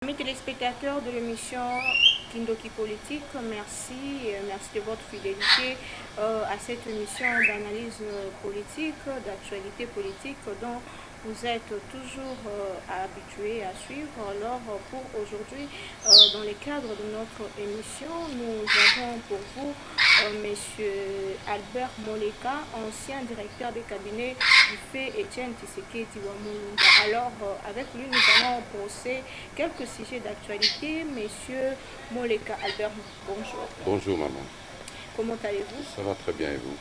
Amis téléspectateurs de l'émission Kindoki Politique, merci de votre fidélité à cette émission d'analyse politique, d'actualité politique dont vous êtes toujours habitués à suivre. Alors pour aujourd'hui, dans le cadre de notre émission, nous avons pour vous Monsieur Albert Moleka, ancien directeur de cabinet du fait Etienne Tshisekedi Wamulunda. Alors avec lui, nous allons brosser quelques sujets d'actualité. Monsieur Moleka Albert, bonjour. Bonjour maman. Comment allez-vous? Ça va très bien et vous?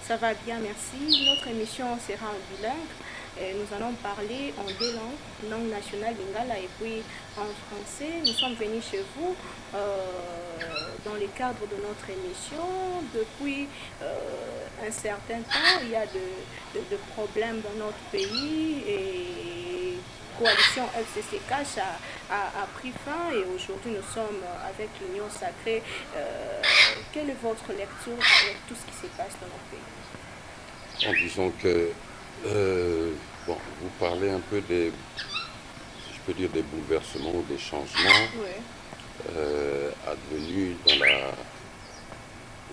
Ça va bien, merci. Notre émission sera en bilingue. Nous allons parler en deux langue nationale lingala et puis en français. Nous sommes venus chez vous dans le cadre de notre émission. Depuis un certain temps, il y a de problèmes dans notre pays et coalition FCC-CACH a pris fin et aujourd'hui nous sommes avec l'Union sacrée. Quelle est votre lecture avec tout ce qui se passe dans notre pays? En disant que vous parlez un peu des, si je peux dire, des bouleversements ou des changements advenus dans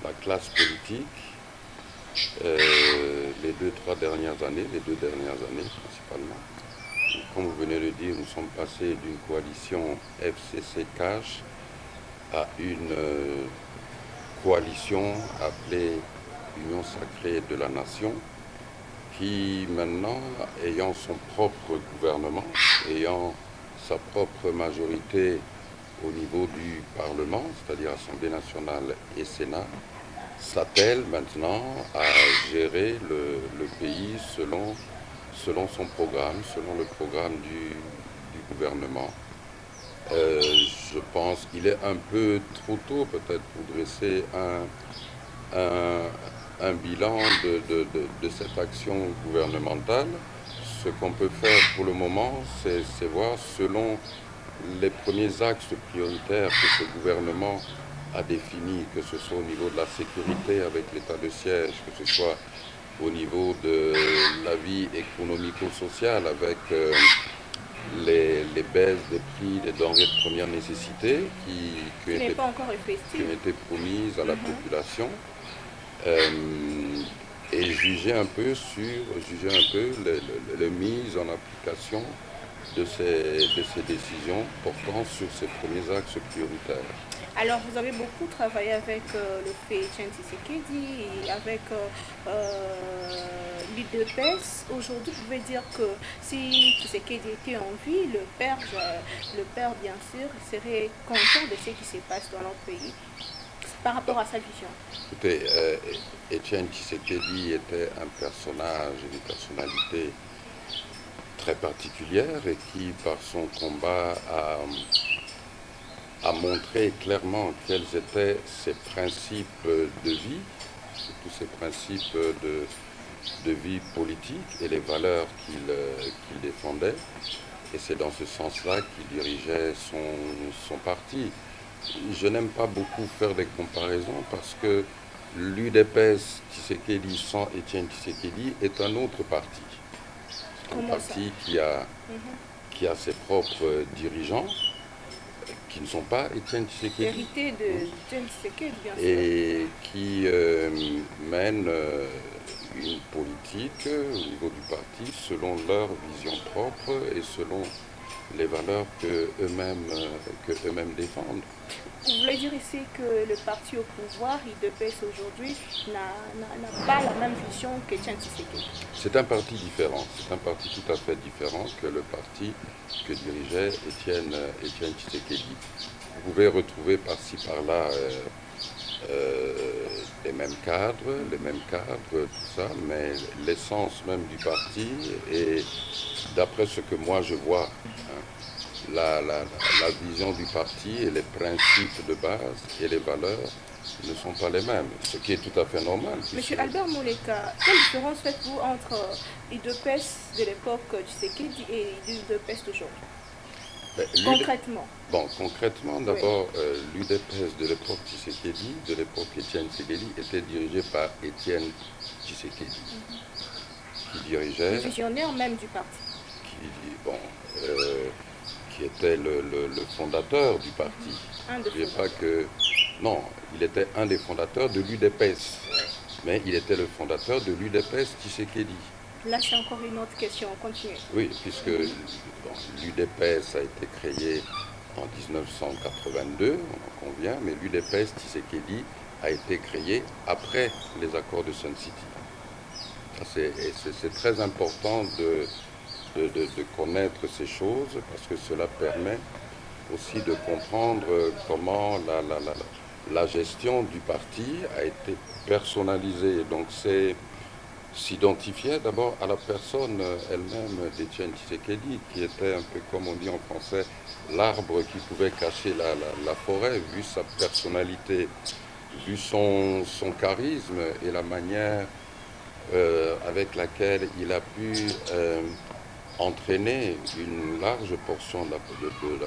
la classe politique les deux dernières années principalement. Comme vous venez de dire, nous sommes passés d'une coalition FCC-CACH à une coalition appelée Union sacrée de la nation, qui maintenant, ayant son propre gouvernement, ayant sa propre majorité au niveau du Parlement, c'est-à-dire Assemblée nationale et Sénat, s'attelle maintenant à gérer le pays selon son programme, selon le programme du gouvernement. Je pense qu'il est un peu trop tôt peut-être pour dresser un bilan de cette action gouvernementale. Ce qu'on peut faire pour le moment, c'est voir selon les premiers axes prioritaires que ce gouvernement a définis, que ce soit au niveau de la sécurité avec l'état de siège, que ce soit au niveau de la vie économico-sociale avec les baisses des prix des denrées de première nécessité qui ont été promises à la population. Et juger un peu les mises en application de ces décisions portant sur ces premiers axes prioritaires. Alors, vous avez beaucoup travaillé avec le fait Etienne Tshisekedi et avec l'UDPS. Aujourd'hui, vous pouvez dire que si Tshisekedi était en vie, le père bien sûr, serait content de ce qui se passe dans notre pays par rapport à sa vision. Écoutez, Etienne Tshisekedi était un personnage, une personnalité très particulière et qui, par son combat, a montré clairement quels étaient ses principes de vie, tous ses principes de vie politique et les valeurs qu'il défendait. Et c'est dans ce sens-là qu'il dirigeait son parti. Je n'aime pas beaucoup faire des comparaisons parce que l'UDPS Tshisekedi sans Etienne Tshisekedi est un autre parti. Un parti qui a ses propres dirigeants qui ne sont pas Etienne Tshisekedi. Hérité de Etienne Tshisekedi, bien sûr. Et qui mènent une politique au niveau du parti selon leur vision propre et selon les valeurs que eux-mêmes défendent. Vous voulez dire ici que le parti au pouvoir, IDPS aujourd'hui, n'a pas la même vision qu'Etienne Tshisekedi? C'est un parti différent, c'est un parti tout à fait différent que le parti que dirigeait Etienne Tshisekedi. Vous pouvez retrouver par-ci par-là les mêmes cadres, tout ça, mais l'essence même du parti, et d'après ce que moi je vois, la vision du parti et les principes de base et les valeurs ne sont pas les mêmes, ce qui est tout à fait normal. Monsieur Albert Moleka, quelle différence faites-vous entre l'UDPS de l'époque Tshisekedi et l'UDPS d'aujourd'hui? Concrètement. Concrètement, d'abord, l'UDPS de l'époque Tshisekedi, de l'époque Etienne Tshisekedi, était dirigée par Etienne Tshisekedi, qui dirigeait... Le visionnaire même du parti. qui était le fondateur du parti. N'oubliez pas que, non, il était un des fondateurs de l'UDPS, mais il était le fondateur de l'UDPS Tshisekedi. Là, c'est encore une autre question, on continue. Oui, puisque l'UDPS a été créé en 1982, on en convient, mais l'UDPS Tshisekedi a été créé après les accords de Sun City. C'est très important de connaître ces choses parce que cela permet aussi de comprendre comment la gestion du parti a été personnalisée. Donc c'est s'identifier d'abord à la personne elle-même d'Etienne Tshisekedi, qui était un peu, comme on dit en français, l'arbre qui pouvait cacher la forêt, vu sa personnalité, vu son charisme et la manière avec laquelle il a pu entraîner une large portion de la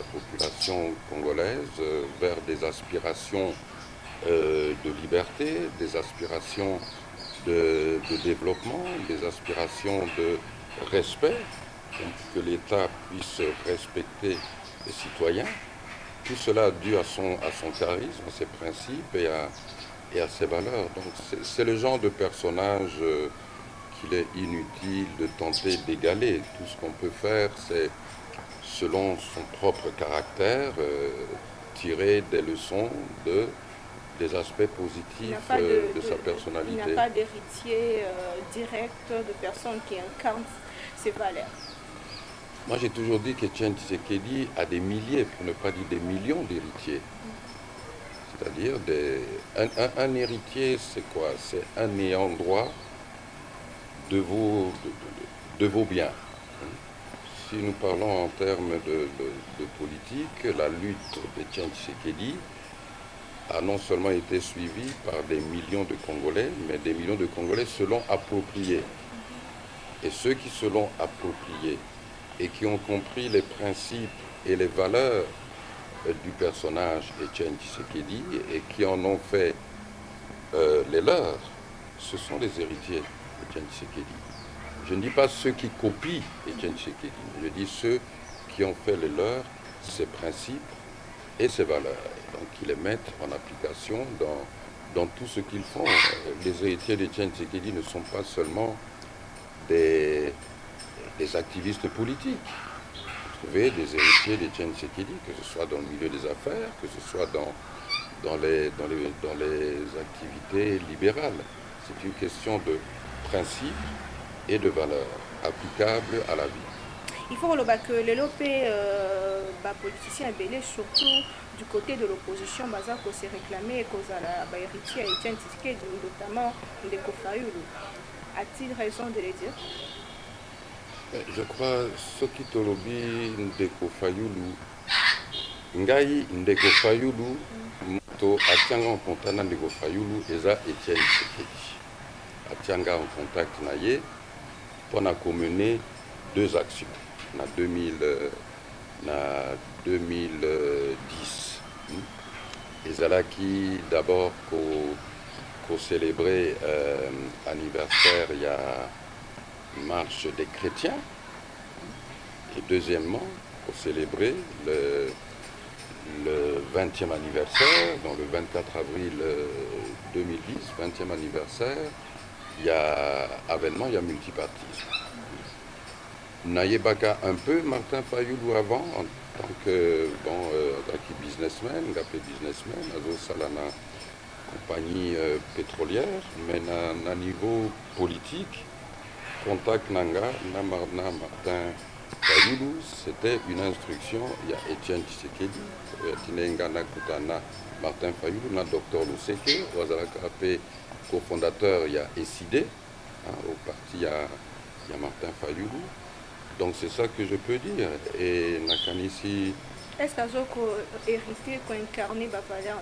population congolaise vers des aspirations de liberté, des aspirations de développement, des aspirations de respect, que l'État puisse respecter les citoyens. Tout cela dû à son charisme, à ses principes et à ses valeurs. Donc c'est le genre de personnage qu'il est inutile de tenter d'égaler. Tout ce qu'on peut faire, c'est, selon son propre caractère, tirer des leçons des aspects positifs de sa personnalité. Il n'y a pas d'héritier direct de personnes qui incarnent ces valeurs. Moi, j'ai toujours dit qu'Etienne Tshisekedi a des milliers, pour ne pas dire des millions d'héritiers. C'est-à-dire, un héritier, c'est quoi? C'est un ayant droit de vos biens. Si nous parlons en termes de politique, la lutte d'Etienne Tshisekedi a non seulement été suivie par des millions de Congolais, mais des millions de Congolais se l'ont approprié. Et ceux qui se l'ont approprié et qui ont compris les principes et les valeurs du personnage Etienne Tshisekedi et qui en ont fait les leurs, ce sont les héritiers d'Etienne Tshisekedi. Je ne dis pas ceux qui copient Etienne Tshisekedi, je dis ceux qui ont fait les leurs, ses principes et ses valeurs, donc qui les mettent en application dans tout ce qu'ils font. Les héritiers d'Etienne Tshisekedi ne sont pas seulement des activistes politiques. Vous trouvez des héritiers d'Etienne Tshisekedi, que ce soit dans le milieu des affaires, que ce soit dans les activités libérales. C'est une question de principe et de valeurs applicables à la vie. Il faut que les politiciens belés, surtout du côté de l'opposition, qu'on s'est réclamé cause à la héritier Etienne Tshisekedi, notamment Ndeko Fayulu. A-t-il raison de le dire? Je crois ce qui tolobi Ndeko Fayulu, ngai Ndeko Fayulu, moto atianga en contact na Ndeko Fayulu eza Etienne Tshisekedi. Atianga en contact na ye pour mener deux actions. En 2010. Ezalaki d'abord qu'au célébrer anniversaire, il y a marche des chrétiens. Et deuxièmement, pour célébrer le 20e anniversaire, donc le 24 avril 2010, 20e anniversaire, il y a avènement, il y a multipartisme. Nayebaka un peu Martin Fayulu avant, en tant que businessman, azo salana compagnie pétrolière, mais na niveau politique, contact nanga na Martin Fayulu, c'était une instruction. Il y a Etienne Tshisekedi, Tinengana Kutana, Martin Fayulu, na Dr Luseke, Wazalaka cofondateur, il y a Essidé, au parti il y a Martin Fayulu. Donc c'est ça que je peux dire. Et Nakanisi. Est-ce qu'un jour hérité qu'on incarne va valeur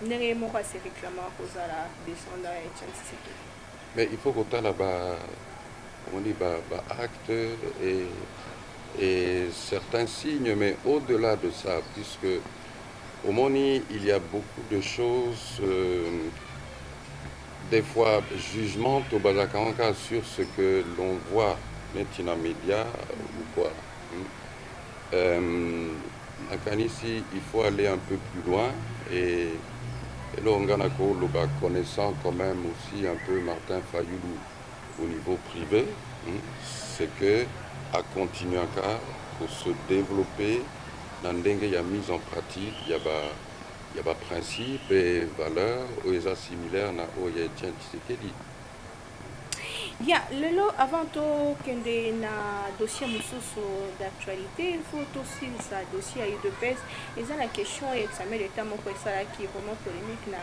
n'est pas assez réclamant à cause de la descendance Etienne Tshisekedi? Mais il faut qu'on ait là-bas, on dit, acte et certains signes, mais au-delà de ça, puisque au Moni, il y a beaucoup de choses, des fois jugement au Bazakanka sur ce que l'on voit maintenant média ou quoi. Nakanisi, il faut aller un peu plus loin et là, on a connaissant quand même aussi un peu Martin Fayoulou au niveau privé, c'est que à continuer encore pour se développer dans la mise en pratique, il y a des principes et valeurs similaires à Etienne Tshisekedi. Bien, Lelo, avant tout qu'il na dossier d'actualité, il faut aussi ça dossier à UDPS. Et ça la question est examen l'état mon ça qui est vraiment polémique na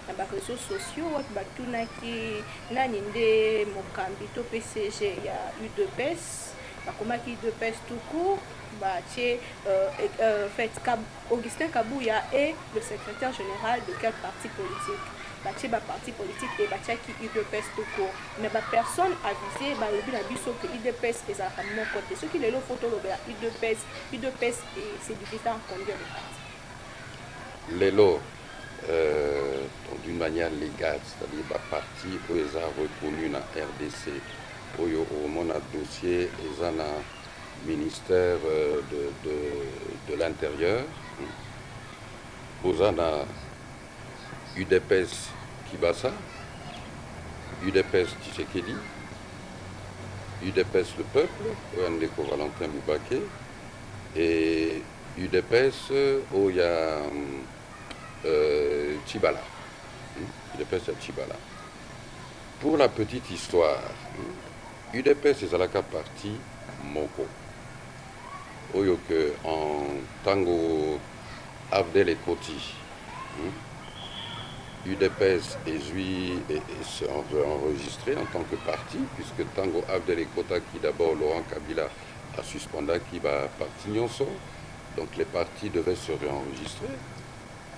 les réseaux sociaux, batuna qui na ninde mokambito PCG il y a UDPS, comment qui UDPS tout court. Fait Augustin Kabouya est le secrétaire général de quel parti politique? Batie ba parti politique et batia qui UDPS tout court. Mais ba personne avisé ba lobi na biso que UDPS est à mon côté. Ceux qui les lo photo lobi UDPS et c'est divisé en combien de partis? Les lots, d'une manière légale, c'est-à-dire ba parti où ils ont reconnu na RDC, où on a dossier ils ont un ministère de l'Intérieur, où on a UDPS Kibasa, UDPS Tshisekedi, UDPS Le Peuple, Ndeko Valentin Moubake, et UDPS où il y a Tchibala. UDPS à Tchibala. Pour la petite histoire, UDPS est à la partie Moko. Oyo que en Tango Abdel et Koti. UDPS est enregistré en tant que parti, puisque Tango Abdel et Kota, qui d'abord Laurent Kabila a suspendu, qui va parti Nyonso, donc les partis devaient se réenregistrer.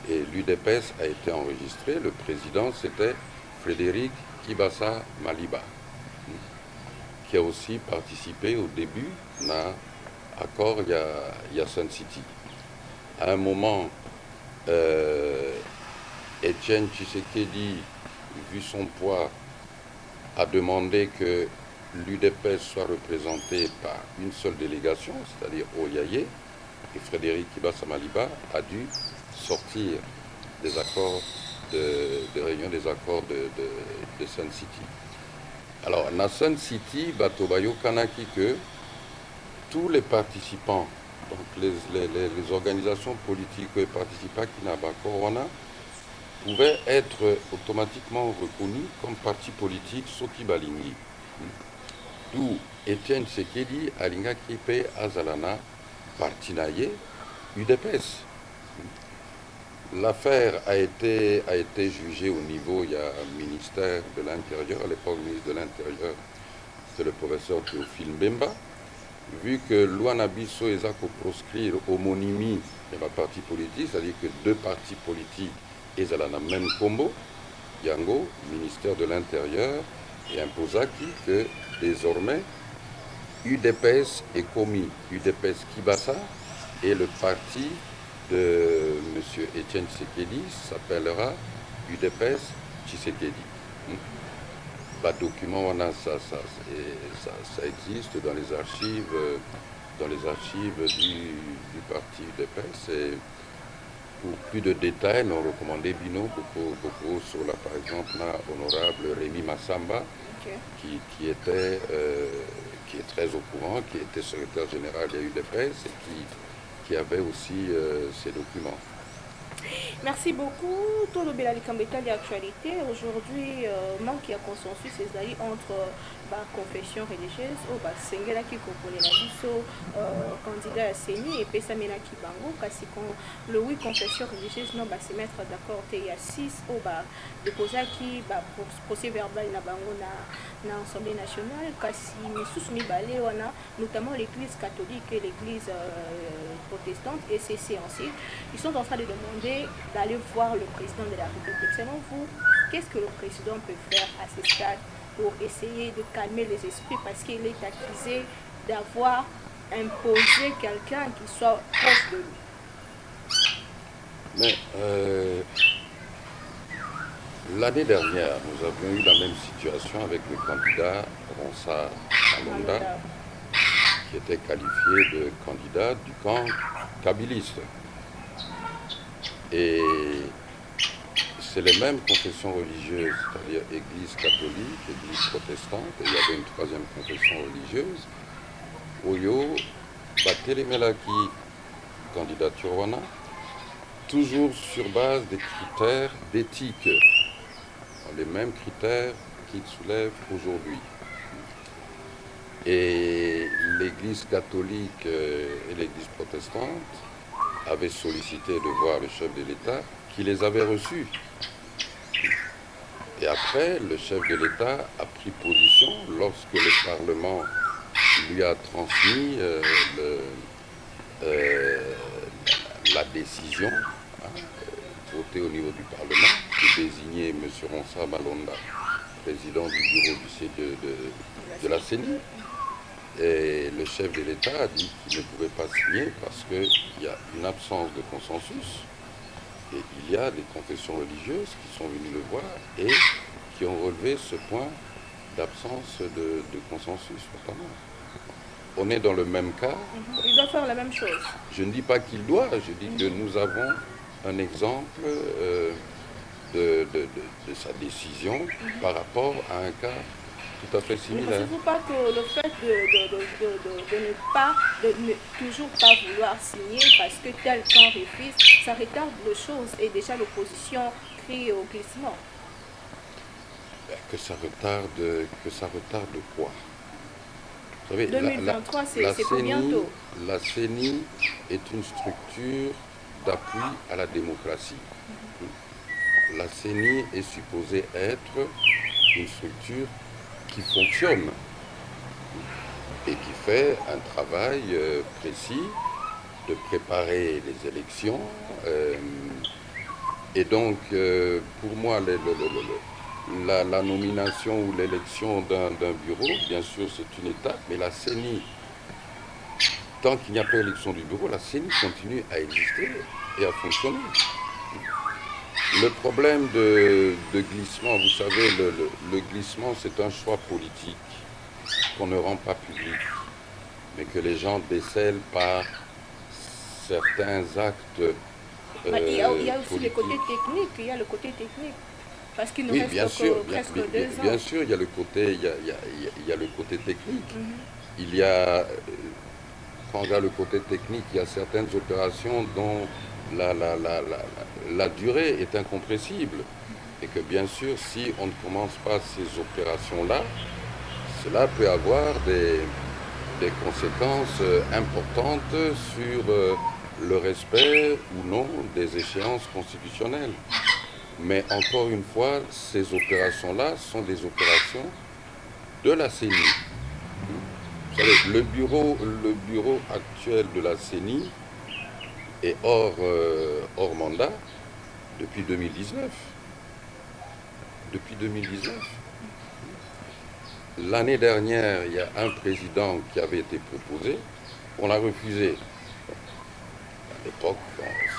Et l'UDPS a été enregistré, le président c'était Frédéric Kibasa Maliba, qui a aussi participé au début à l'accord Sun City. À un moment, Etienne Tshisekedi, vu son poids, a demandé que l'UDPS soit représenté par une seule délégation, c'est-à-dire Oyaye, et Frédéric Kibasa Maliba a dû sortir des accords de réunion des accords de Sun City. Alors, dans Sun City, Batobayo Kanaki, que tous les participants, donc les organisations politiques et participants qui n'ont pas encore, pouvaient être automatiquement reconnus comme parti politique Soki Balingi. D'où Etienne Tshisekedi, Alinga Kipe, Azalana, Partinaye, UDPS. L'affaire a été jugée au niveau, il y a un ministère de l'Intérieur, à l'époque ministre de l'Intérieur, c'est le professeur Théophile Mbemba. Vu que l'Ouanabiso est à proscrire homonymie de ma parti politique, c'est-à-dire que deux partis politiques et dans le même combo, Yango, ministère de l'Intérieur, et Imposaki, que désormais, UDPS est commis, UDPS Kibasa, et le parti de M. Etienne Tshisekedi s'appellera UDPS Tshisekedi. Document, ça existe dans les archives du parti UDPS. Et pour plus de détails, nous recommandons beaucoup sur la, par exemple, l'honorable Rémi Massamba, okay, qui est très au courant, qui était secrétaire général de l'UDPS et qui avait aussi ces documents. Merci beaucoup. Tout le Bélali Kambeta d'actualité. Aujourd'hui, manque de consensus entre la confession religieuse ou Sengela qui comprenait la biso candidat à Séni et Pessamena Kibango. Kasi le oui confession religieuse non va se mettre d'accord. Il y a 6 au déposer qui procès verbal na bango na Assemblée nationale. Kasi Missous Mibale notamment l'église catholique et l'église protestante et ses séanciers. Ils sont en train de demander d'aller voir le président de la République. Selon vous, qu'est-ce que le président peut faire à ce stade pour essayer de calmer les esprits parce qu'il est accusé d'avoir imposé quelqu'un qui soit proche de lui? Mais l'année dernière, nous avions eu la même situation avec le candidat Ronsa Alonda, qui étaient qualifiés de candidats du camp kabyliste. Et c'est les mêmes confessions religieuses, c'est-à-dire Église catholique, Église protestante, et il y avait une troisième confession religieuse, Oyo, Batelemelaki, candidature Wana, toujours sur base des critères d'éthique, les mêmes critères qu'ils soulèvent aujourd'hui. Et l'Église catholique et l'Église protestante avaient sollicité de voir le chef de l'État qui les avait reçus. Et après, le chef de l'État a pris position lorsque le Parlement lui a transmis la décision, votée au niveau du Parlement, de désigner M. Ronsa Malonda, président du bureau de la CENI. Et le chef de l'État a dit qu'il ne pouvait pas signer parce qu'il y a une absence de consensus. Et il y a des confessions religieuses qui sont venues le voir et qui ont relevé ce point d'absence de consensus, notamment. On est dans le même cas. Il doit faire la même chose. Je ne dis pas qu'il doit, je dis que nous avons un exemple de sa décision par rapport à un cas tout à fait Ne similaire. pensez-vous pas que le fait de ne toujours pas vouloir signer parce que tel camp refuse, ça retarde les choses et déjà l'opposition crie au glissement? Que ça retarde quoi? Vous savez, 2023, c'est pour bientôt. La CENI est une structure d'appui à la démocratie. La CENI est supposée être une structure qui fonctionne et qui fait un travail précis de préparer les élections. Et donc, pour moi, la nomination ou l'élection d'un bureau, bien sûr, c'est une étape, mais la CENI, tant qu'il n'y a pas élection du bureau, la CENI continue à exister et à fonctionner. Le problème de glissement, vous savez, le glissement, c'est un choix politique qu'on ne rend pas public, mais que les gens décèlent par certains actes Il y a aussi politiques. le côté technique, il y a le côté technique. Parce qu'il nous Oui, reste bien sûr, presque 2 ans. bien sûr, il y a le côté, il y a le côté technique. Il y a, quand on regarde le côté technique, il y a certaines opérations dont la durée est incompressible. Et que bien sûr, si on ne commence pas ces opérations-là, cela peut avoir des conséquences importantes sur le respect ou non des échéances constitutionnelles. Mais encore une fois, ces opérations-là sont des opérations de la CENI. Vous savez, le bureau actuel de la CENI est hors mandat depuis 2019. Depuis 2019. L'année dernière, il y a un président qui avait été proposé, on l'a refusé. À l'époque,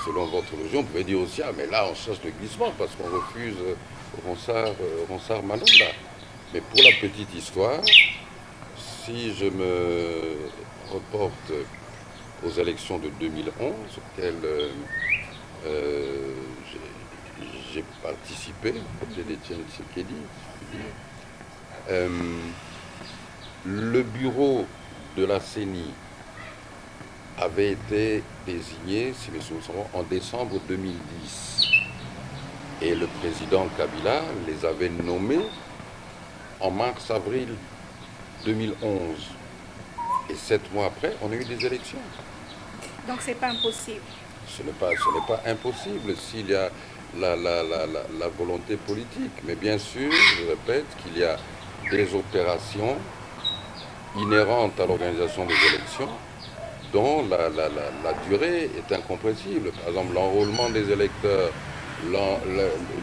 selon votre logique, on pouvait dire aussi, ah mais là on cherche le glissement parce qu'on refuse Ronsard Malonda. Mais pour la petite histoire, si je me reporte aux élections de 2011, auxquelles j'ai participé, aux côté d'Étienne Tshisekedi, le bureau de la CENI avait été désigné, si mes souvenirs sont bons, en décembre 2010. Et le président Kabila les avait nommés en mars-avril 2011. Et 7 mois après, on a eu des élections. Donc c'est pas impossible. Ce n'est pas impossible s'il y a la volonté politique. Mais bien sûr, je répète qu'il y a des opérations inhérentes à l'organisation des élections dont la durée est incompressible. Par exemple, l'enrôlement des électeurs,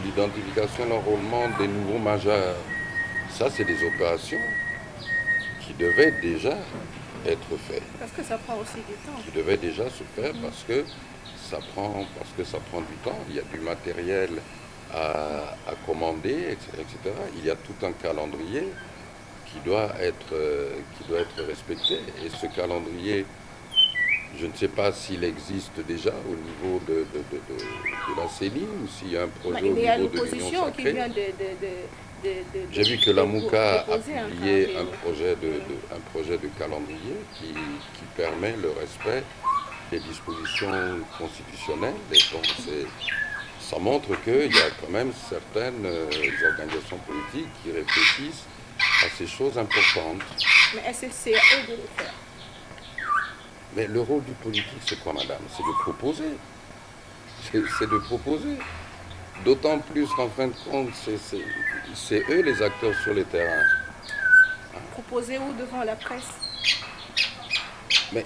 l'identification, l'enrôlement des nouveaux majeurs. Ça, c'est des opérations qui devaient déjà être faites. Parce que ça prend aussi du temps. Qui devaient déjà se faire parce que ça prend du temps. Il y a du matériel à commander, etc., etc. Il y a tout un calendrier qui doit être respecté. Et ce calendrier, je ne sais pas s'il existe déjà au niveau de la CENI ou s'il y a un projet au Il y a niveau de l'Union l'opposition qui sacrée. vient J'ai vu que la MOUCA a déposer un publié calendrier. un projet de calendrier qui permet le respect des dispositions constitutionnelles. Et donc ça montre qu'il y a quand même certaines organisations politiques qui réfléchissent à ces choses importantes. Mais est-ce que c'est à eux de le faire? Mais le rôle du politique, c'est quoi, madame? C'est de proposer. C'est de proposer. D'autant plus qu'en fin de compte, c'est eux les acteurs sur le terrain. Proposer où devant la presse? Mais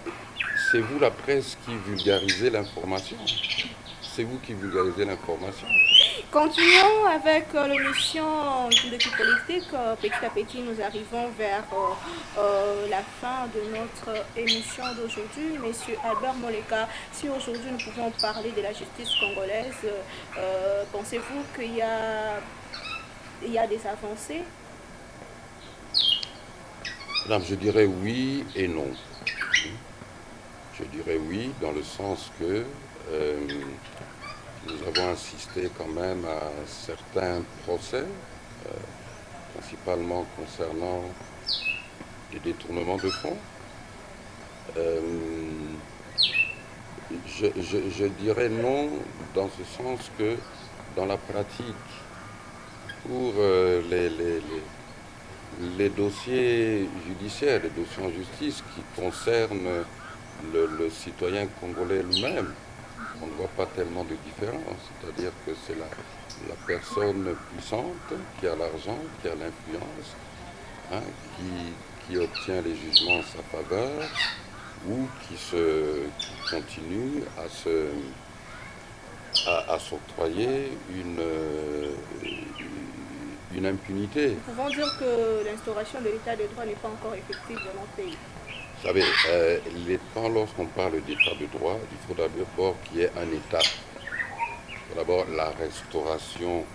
c'est vous, la presse, qui vulgarisez l'information. C'est vous qui vulgarisez l'information. Continuons avec l'émission Kindoki Politique. Petit à petit, nous arrivons vers la fin de notre émission d'aujourd'hui. Monsieur Albert Moleka, si aujourd'hui nous pouvons parler de la justice congolaise, pensez-vous qu'il y a des avancées? Madame, je dirais oui et non. Je dirais oui dans le sens que nous avons assisté quand même à certains procès, principalement concernant des détournements de fonds. Je dirais non dans ce sens que dans la pratique, pour les dossiers judiciaires, les dossiers en justice qui concernent le citoyen congolais lui-même, on ne voit pas tellement de différence. C'est-à-dire que c'est la personne puissante qui a l'argent, qui a l'influence, hein, qui obtient les jugements en sa faveur ou qui continue à s'octroyer une impunité. Nous pouvons dire que l'instauration de l'état de droit n'est pas encore effective dans notre pays. Vous savez, lorsqu'on parle d'état de droit, il faudra d'abord qu'il y ait un état. Il faut d'abord la restauration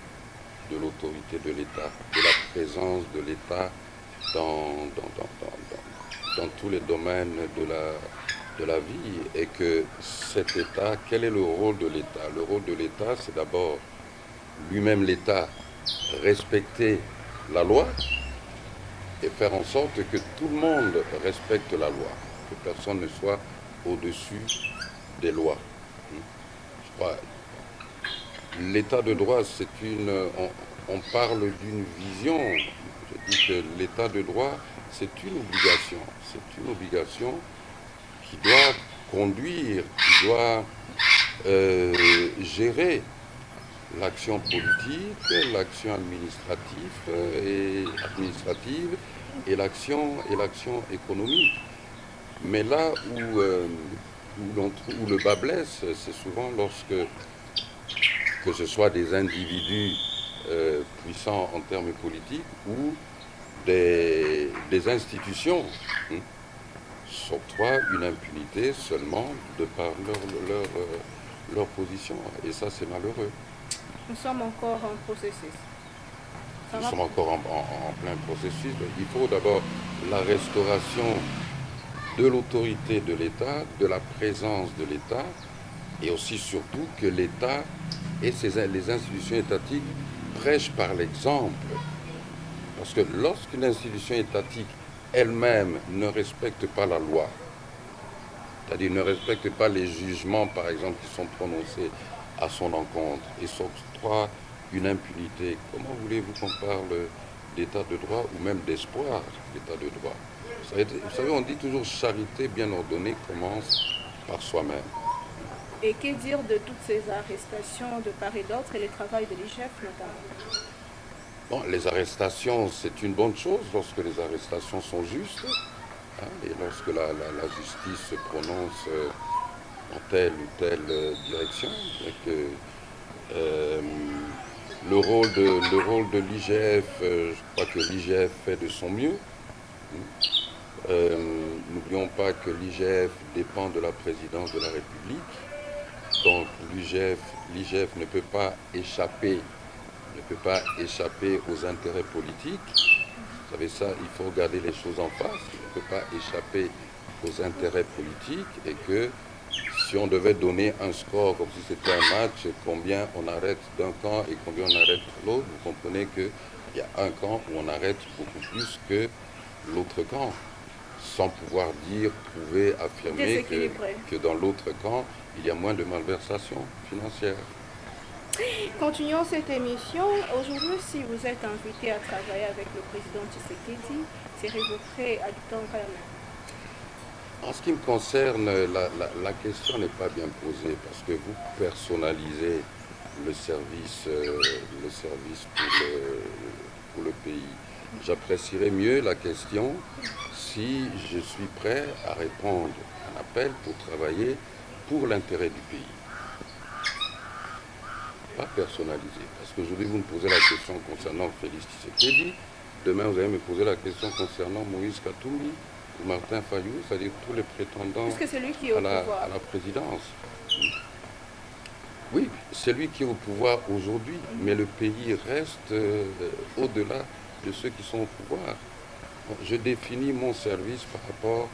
de l'autorité de l'État, de la présence de l'État dans tous les domaines de la vie, et que cet État, quel est le rôle de l'État? Le rôle de l'État, c'est d'abord lui-même l'État respecter la loi et faire en sorte que tout le monde respecte la loi, que personne ne soit au-dessus des lois. Je crois, l'état de droit, on parle d'une vision. Je dis que l'état de droit, c'est une obligation qui doit conduire, qui doit gérer l'action politique, l'action administrative et l'action économique. Mais là où le bas blesse, c'est souvent lorsque, que ce soit des individus puissants en termes politiques ou des institutions s'octroient une impunité seulement de par leur position. Et ça, c'est malheureux. Nous sommes encore en processus. Nous sommes encore en plein processus. Il faut d'abord la restauration de l'autorité de l'État, de la présence de l'État, et aussi surtout que l'État et les institutions étatiques prêchent par l'exemple. Parce que lorsqu'une institution étatique elle-même ne respecte pas la loi, c'est-à-dire ne respecte pas les jugements, par exemple, qui sont prononcés à son encontre et s'octroie une impunité, comment voulez-vous qu'on parle d'état de droit ou même d'espoir d'état de droit? Vous savez, on dit toujours charité bien ordonnée commence par soi-même. Et que dire de toutes ces arrestations de part et d'autre et le travail de l'IGF notamment? Bon, les arrestations, c'est une bonne chose lorsque les arrestations sont justes, hein, et lorsque la justice se prononce en telle ou telle direction. Et que, le rôle de l'IGF, je crois que l'IGF fait de son mieux. N'oublions pas que l'IGF dépend de la présidence de la République. Donc l'IGF ne peut pas échapper aux intérêts politiques. Vous savez ça, il faut regarder les choses en face. On ne peut pas échapper aux intérêts politiques et que si on devait donner un score comme si c'était un match, combien on arrête d'un camp et combien on arrête de l'autre, vous comprenez qu'il y a un camp où on arrête beaucoup plus que l'autre camp, sans pouvoir dire, prouver, affirmer que dans l'autre camp, il y a moins de malversations financières. Continuons cette émission. Aujourd'hui, si vous êtes invité à travailler avec le président Tshisekedi, serez-vous prêt à du temps quand même? En ce qui me concerne, la question n'est pas bien posée parce que vous personnalisez le service pour le pays. J'apprécierais mieux la question si je suis prêt à répondre à un appel pour travailler pour l'intérêt du pays. Pas personnalisé. Parce qu'aujourd'hui, vous me posez la question concernant Félix Tshisekedi. Demain, vous allez me poser la question concernant Moïse Katumbi ou Martin Fayou, c'est-à-dire tous les prétendants à la présidence. Oui, c'est lui qui est au pouvoir aujourd'hui, mais le pays reste au-delà de ceux qui sont au pouvoir. Je définis mon service par rapport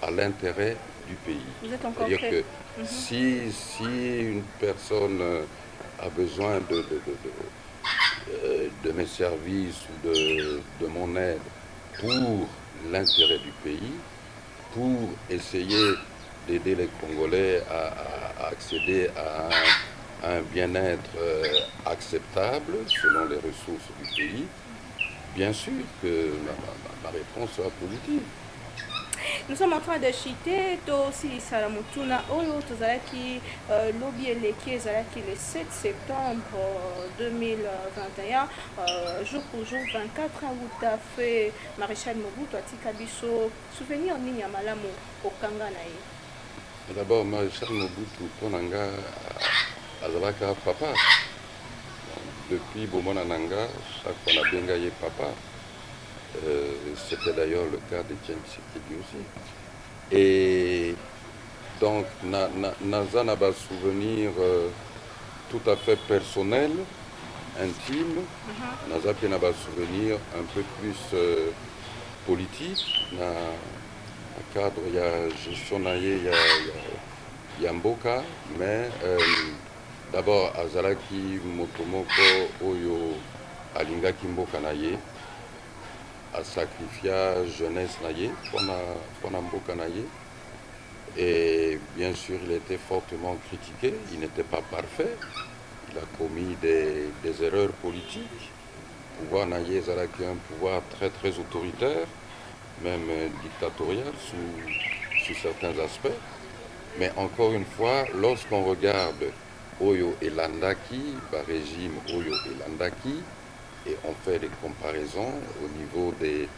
à l'intérêt du pays. C'est-à-dire que si une personne a besoin de mes services ou de mon aide pour l'intérêt du pays, pour essayer d'aider les Congolais à accéder à un bien-être acceptable selon les ressources du pays, bien sûr que ma réponse sera positive. Nous sommes en train de citer aussi Salamutuna Oyo Tozalaki Lobby Eleki Ezalaki le 7 septembre 2021, jour pour jour 24 août a fait Maréchal Mobutu Atika Biso souvenir nini ya malamu okanga na ye. D'abord Maréchal Mobutu Ponanga azalaka papa. Depuis Bomona Nanga, chaque fois on a bien gagné papa. C'était d'ailleurs le cas de Etienne Tshisekedi aussi. Et donc, Naza n'a pas souvenir tout à fait personnel, intime. Naza n'a pas souvenir un peu plus politique. Dans le cadre, il y a gestion, il y a Mboka, mais d'abord, Azalaki Motomoko Oyo Alingaki Mboka Naye. A sacrifié jeunesse naïe, pour Mboka naïe. Et bien sûr, il était fortement critiqué, il n'était pas parfait, il a commis des erreurs politiques. Le pouvoir naïe est un pouvoir très très autoritaire, même dictatorial sous certains aspects. Mais encore une fois, lorsqu'on regarde Oyo et Landaki, le régime Oyo et Landaki, et on fait des comparaisons au niveau des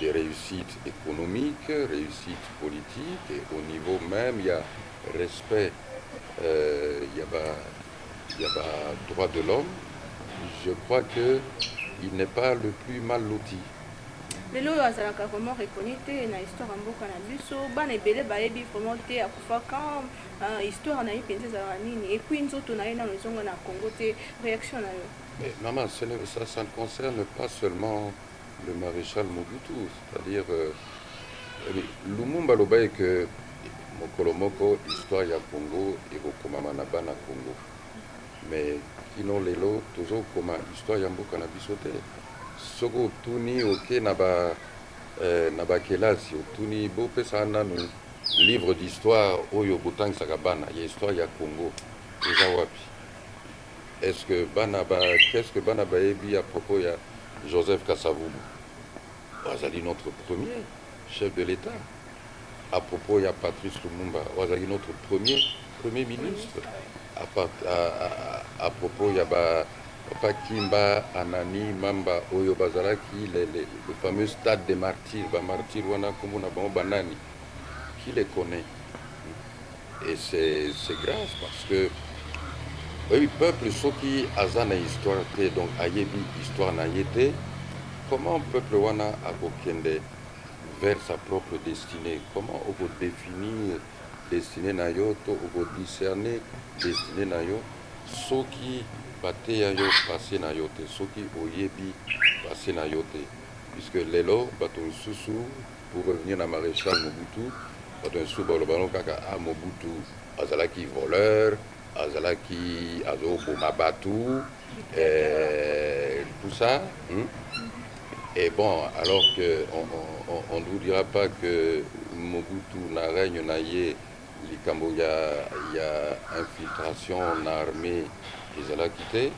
réussites économiques, réussites politiques, et au niveau même, il y a respect, il y a droit de l'homme. Je crois qu'il n'est pas le plus mal loti. lelo oyo azalaka vraiment reconnu te na histoire ya mboka na biso bana ebele bayebi vraiment te akufaka histoire na ye mpenza ezalaka nini epuis nzoto na ye nano ezonga na Congo te. Réaction na yo? Mais maman, ça ne concerne pas seulement le maréchal Mobutu, c'est-à-dire Lumumba loba que Mokolomoko, histoire ya Congo et Okomama na bana Congo. Mais kino lelo tozo koma histoire ya mboka na biso te. Soko tuni oke na ba kelasi tuni bo pesa nanu livre d'histoire oyo botangisaka bana ya histoire ya Congo eza wapi? Est-ce que qu'est-ce que bana bayebi à propos de Joseph Kasavubu? Wazali notre premier chef de l'État. À propos de Patrice Lumumba, Wazali notre premier ministre. À propos de Papa Kimba, Anani, Mamba, Oyo Bazalaki, le fameux stade des martyrs, martyrs wana komuna bango banani, qui les connaît? Et c'est grave parce que oui, peuple, ceux qui azana histoire, donc ayebi histoire na yete, comment peuple wana akokende vers sa propre destinée? Comment on peut définir destinée na yo, on peut discerner destinée na yo, ceux qui battaient à yo passé na yote, ceux qui oyebi passé na yote. puisque lelo bato mosusu pour revenir na maréchal Mobutu bato mosusu balobano kaka Mobutu azalaki voleur azalaki azoboma bato tout ça et bon alors que on ne vous dira pas que Mobutu na règne na ye likambo ya infiltration na armée ezalaki te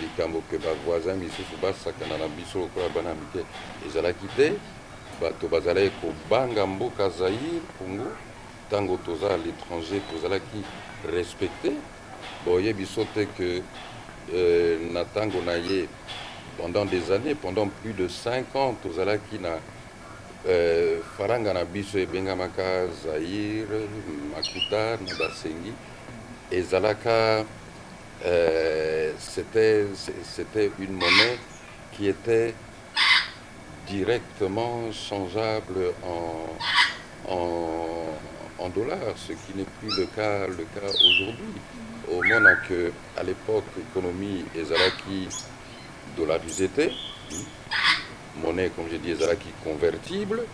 likambo ke bavoisin misusu basakana na biso lokola bana mike ezalaki te bato bazalaki kobanga mboka Zaïre Congo ntango toza à l'étranger tozalaki respecté boyebi biso te ke na ntango na ye pendant des années pendant plus de 5 ans tozalaki na faranga na biso ebengamaka Zaïre makuta na basengi ezalaka c'était une monnaie qui était directement changeable en dollars, ce qui n'est plus le cas aujourd'hui. Au moment que, à l'époque, l'économie ezalaki dollarisée, monnaie, comme j'ai dit, ezalaki convertible,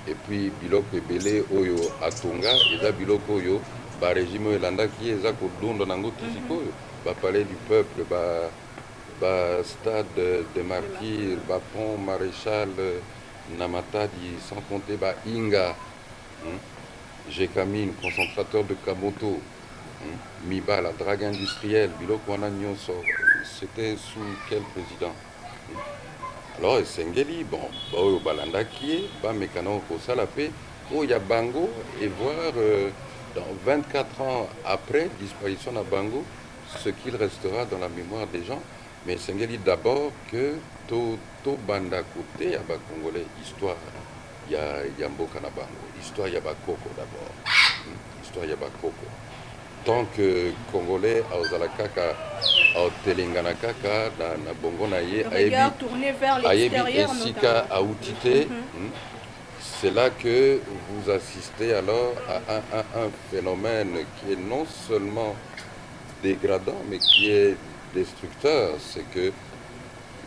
et puis biloko ebele oyo atonga eza biloko oyo ba régime elandaki eza kodondo nango tisikoyo ba palais du peuple ba stade de martyrs ba pont maréchal na Matadi sans compter ba Inga Gécamine concentrateur de Kamoto Miba la drague industrielle biloko wana nyonso c'était sous quel président alors esengeli bon oyo balandaki bamekana kosala pe oyo bango et voir dans 24 ans après disparition de Bango, ce qu'il restera dans la mémoire des gens. Mais Sengeli d'abord que to banda côté ya ba Congolais histoire ya mboka na bango, histoire ya ba koko d'abord. Histoire ya ba koko. Tant que Congolais aozala kaka telengana kaka na bongo na ye regard tourné vers l'extérieur esika autité. C'est là que vous assistez alors à un phénomène qui est non seulement dégradant, mais qui est destructeur. C'est que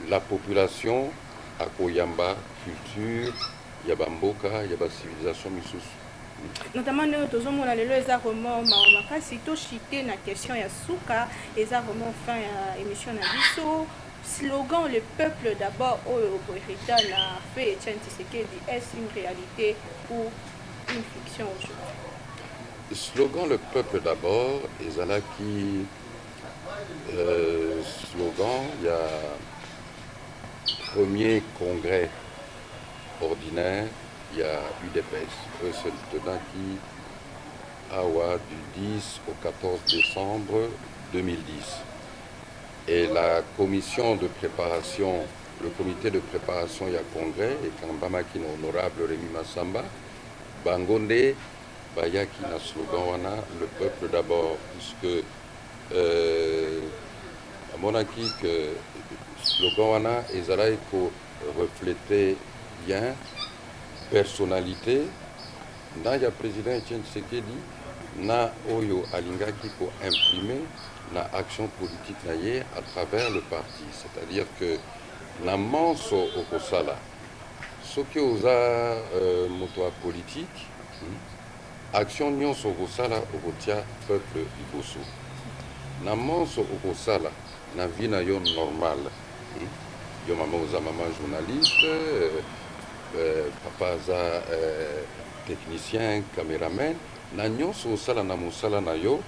la population a Koyamba, culture, Yabamboka, Yaba civilisation misusu. Notamment nous avons les aromos makasi to chité na question ya suka les aromos fin émission na biso slogan le peuple d'abord au Boirita na fait Etienne Tshisekedi est-ce une réalité ou une fiction aujourd'hui? Slogan le peuple d'abord ezalaki slogan il y a premier congrès ordinaire il y a UDPS Seltenaki Awa du 10 au 14 décembre 2010. Et la commission de préparation, le comité de préparation il y a congrès, et Kambamaki honorable Rémi Massamba, Bangonde, Bayaki na slogan wana, le peuple d'abord, puisque à Monaki que slogan wana, ezalaï ko refléter bien personnalité, na ya président Etienne Tshisekedi, na oyo alingaki ko imprimer la action politique naïe à travers le parti. C'est-à-dire que la manso okosala, ce qui osa moto politique, action nyonso okosala okotia peuple liboso. Na manso okosala, na vie na yo normal. Yo maman osa maman journaliste, papa za technicien, caméraman, na nyonso osala na mosala na yo,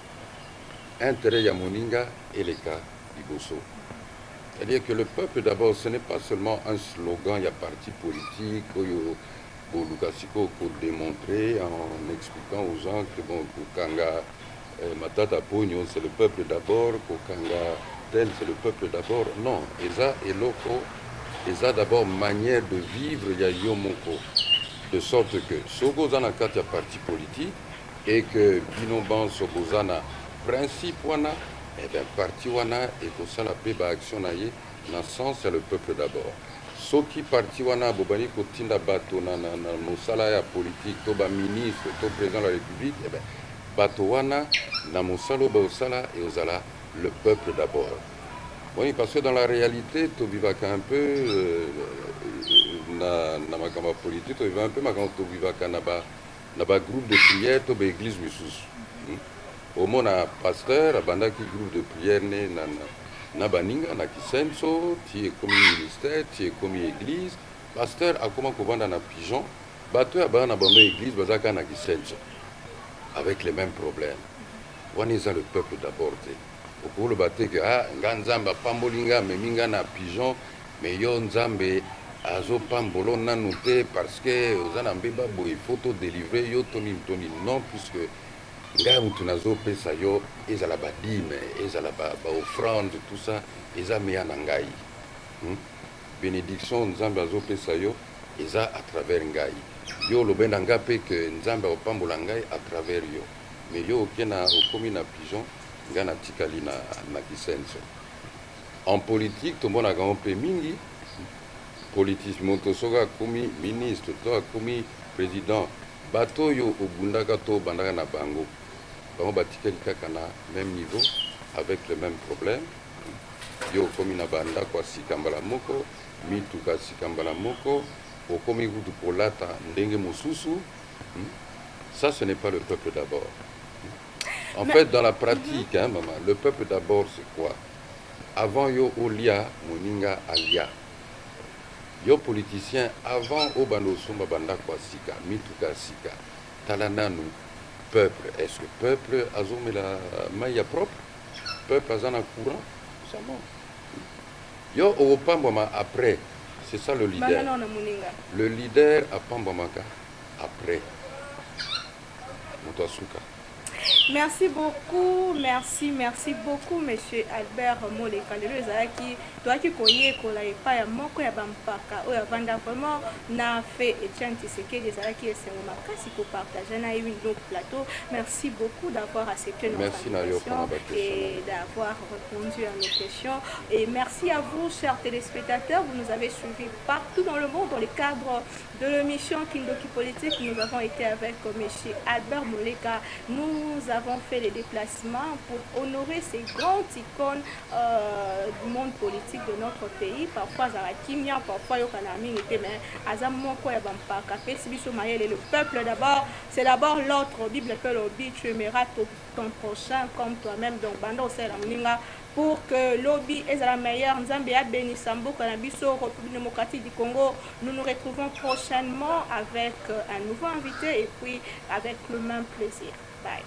intérêt ya moninga et les cas liboso. C'est-à-dire que le peuple d'abord, ce n'est pas seulement un slogan, il y a parti politique, pour Lukasiko, pour démontrer en expliquant aux gens que bon, Kokanga, Matata Pogno, c'est le peuple d'abord, Kokanga, tel, c'est le peuple d'abord. Non, Eza et Loko, Eza d'abord manière de vivre, il y a Yomoko. De sorte que Sogozana, quand il y a parti politique, et que Binoban Sogozana, principe wana et bien parti wana et pour ça la paix action naie dans le sens c'est le peuple d'abord ceux qui parti wana bobani kotinda bato na mosala ya politique to ba ministre to président de la République et bien bato wana na mosalo ba osala et osala le peuple d'abord Oui, parce que dans la réalité, tu vivais un peu, na makamba politique, tu vivais un peu, makamba tu vivais na ba groupe de prière, tu ba église misusu. Au moins, na pasteur, abanda qui groupe de prière ne na baninga, na kisenso, tu es comme ministère, tu es comme église. Pasteur, a comment kovanda na pigeon, bato ya bana bamba église, bazaka na kisenso, avec les mêmes problèmes. Waniza le peuple d'abord. Okoloba te ke nga nzambe apamboli nga amemi nga na pigeon me yo nzambe azopambola nanu te parce que oza na mbeba boye faut todélivre yo toni non puisque ngai mutu nazopesa yo ezala badime ezala baoffrande tout ça eza meya na ngai bénédiction nzambe azopesa yo eza à travers ngai yo olobi na nga mpe ke nzambe akopambola ngai à travers yo me yo oke na okomi na pigeon nga na tikali na kisenso. En politique tomonaka ngo mpe mingi politique moto soki akomi ministre to akomi président bato oyo obundaka to obandaka na bango batikali kaka na même niveau avec le même problème. Yo okomi na bandako ya sika mbala moko mituka ya sika mbala moko okomi kutu kolata ndenge mosusu. Ça ce n'est pas le peuple d'abord. En fait, dans la pratique, hein, maman, le peuple d'abord, c'est quoi? Avant yo olia, moninga alia. Yo politicien, avant obano somba banda kwa sika, mituka sika. Talananu, peuple. Est-ce que peuple azome la maille propre? Peuple azana courant? Ça non. Yo opambama après. C'est ça le leader. Le leader a pambamaka après. Moutasuka. Merci beaucoup, merci beaucoup, Monsieur Albert Moleka. Le Zaki, toi qui connais pas ya moko ya bampaka, ou ya vanda vraiment na fait Etienne Tshisekedi des Zaki et c'est ma kasi pour partager na une donc plateau. Merci beaucoup d'avoir accepté notre invitation et d'avoir répondu à nos questions. Et merci à vous, chers téléspectateurs, vous nous avez suivis partout dans le monde dans le cadre de l'émission Kindoki Politique. Nous avons été avec Monsieur Albert Moleka. Nous avons fait les déplacements pour honorer ces grandes icônes du monde politique de notre pays. Parfois, Zarakimia, parfois, Yokanami, mais Azamoko et Bampaka. Le peuple d'abord, c'est d'abord l'autre. Bible appelle au but, tu aimeras ton prochain comme toi-même. Donc, Bando, c'est la mninga. Pour que l'Obi est la meilleure, Nzambia Benisambo, Kanabiso, République démocratique du Congo, nous nous retrouvons prochainement avec un nouveau invité et puis avec le même plaisir. Bye.